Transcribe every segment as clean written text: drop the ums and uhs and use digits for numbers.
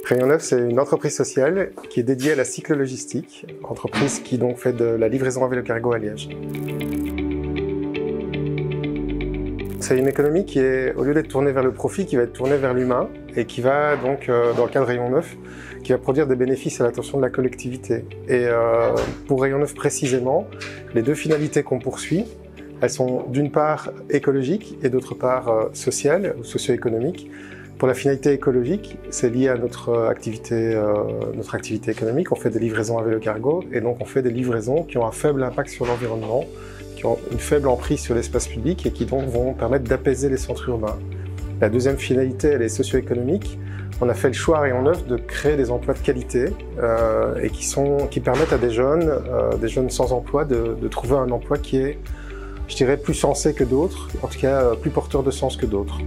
Rayon Neuf, c'est une entreprise sociale qui est dédiée à la cyclo-logistique, entreprise qui donc fait de la livraison à vélo cargo à Liège. C'est une économie qui est, au lieu d'être tournée vers le profit, qui va être tournée vers l'humain et qui va donc, dans le cas de Rayon Neuf, qui va produire des bénéfices à l'attention de la collectivité. Et pour Rayon Neuf précisément, les deux finalités qu'on poursuit, elles sont d'une part écologiques et d'autre part sociales ou socio-économiques. Pour la finalité écologique, c'est lié à notre activité économique. On fait des livraisons à vélo cargo et donc on fait des livraisons qui ont un faible impact sur l'environnement, qui ont une faible emprise sur l'espace public et qui donc vont permettre d'apaiser les centres urbains. La deuxième finalité, elle est socio-économique. On a fait le choix à Rayon Neuf de créer des emplois de qualité et qui permettent à des jeunes sans emploi de trouver un emploi qui est, je dirais, plus sensé que d'autres, en tout cas plus porteur de sens que d'autres.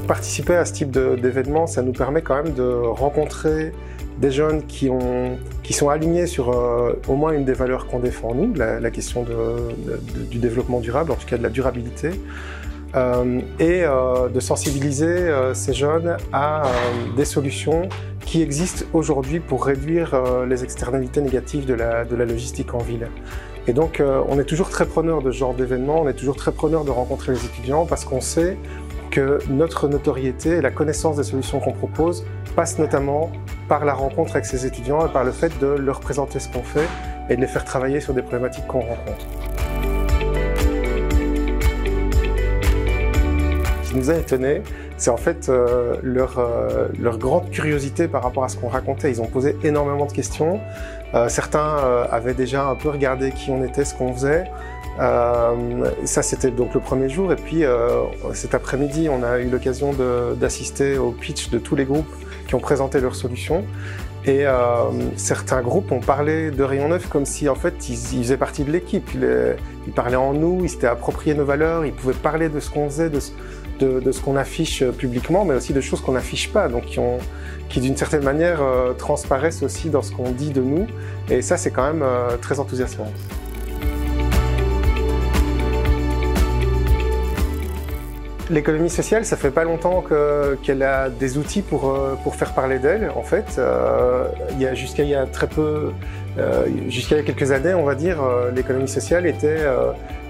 Participer à ce type d'événement, ça nous permet quand même de rencontrer des jeunes qui sont alignés sur au moins une des valeurs qu'on défend nous, la question du développement durable, en tout cas de la durabilité, et de sensibiliser ces jeunes à des solutions qui existent aujourd'hui pour réduire les externalités négatives de la logistique en ville. Et donc on est toujours très preneur de ce genre d'événements, on est toujours très preneur de rencontrer les étudiants parce qu'on sait que notre notoriété et la connaissance des solutions qu'on propose passent notamment par la rencontre avec ces étudiants et par le fait de leur présenter ce qu'on fait et de les faire travailler sur des problématiques qu'on rencontre. Ce qui nous a étonnés, c'est en fait leur grande curiosité par rapport à ce qu'on racontait. Ils ont posé énormément de questions. Certains avaient déjà un peu regardé qui on était, ce qu'on faisait. Ça c'était donc le premier jour et puis cet après-midi on a eu l'occasion d'assister au pitch de tous les groupes qui ont présenté leurs solutions et certains groupes ont parlé de Rayon Neuf comme si en fait ils faisaient partie de l'équipe, ils parlaient en nous, ils s'étaient appropriés nos valeurs, ils pouvaient parler de ce qu'on faisait, de ce qu'on affiche publiquement mais aussi de choses qu'on n'affiche pas, donc qui d'une certaine manière transparaissent aussi dans ce qu'on dit de nous et ça c'est quand même très enthousiasmant. L'économie sociale, ça fait pas longtemps qu'elle a des outils pour faire parler d'elle. En fait, jusqu'à il y a quelques années, on va dire, l'économie sociale était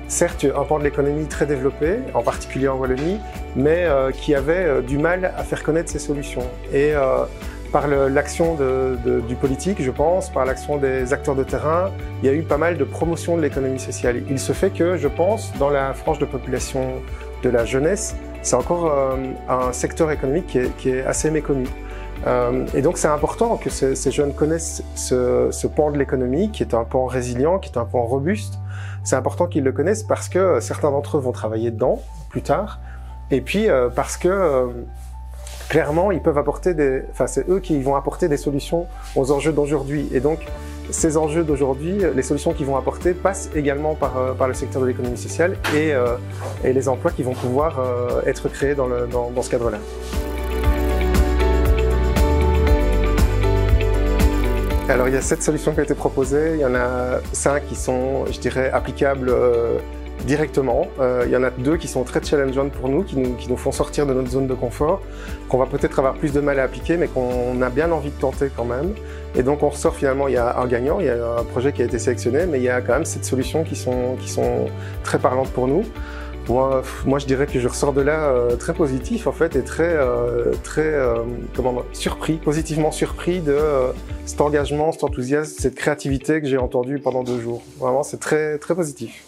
certes un pan de l'économie très développé, en particulier en Wallonie, mais qui avait du mal à faire connaître ses solutions. Et par l'action du politique, je pense, par l'action des acteurs de terrain, il y a eu pas mal de promotion de l'économie sociale. Il se fait que, je pense, dans la frange de population de la jeunesse, c'est encore un secteur économique qui est assez méconnu. Et donc c'est important que ces jeunes connaissent ce pan de l'économie, qui est un pan résilient, qui est un pan robuste. C'est important qu'ils le connaissent parce que certains d'entre eux vont travailler dedans plus tard, et puis parce que clairement ils peuvent apporter c'est eux qui vont apporter des solutions aux enjeux d'aujourd'hui. Et donc ces enjeux d'aujourd'hui, les solutions qu'ils vont apporter passent également par le secteur de l'économie sociale et les emplois qui vont pouvoir être créés dans ce cadre-là. Alors il y a 7 solutions qui ont été proposées, il y en a 5 qui sont, je dirais, applicables directement. Il y en a 2 qui sont très challengeantes pour nous, qui nous font sortir de notre zone de confort, qu'on va peut-être avoir plus de mal à appliquer, mais qu'on a bien envie de tenter quand même. Et donc on ressort finalement, il y a un gagnant, il y a un projet qui a été sélectionné, mais il y a quand même 7 solutions qui sont très parlantes pour nous. Moi je dirais que je ressors de là très positif en fait et très surpris, positivement surpris de cet engagement, cet enthousiasme, cette créativité que j'ai entendue pendant 2 jours. Vraiment c'est très, très positif.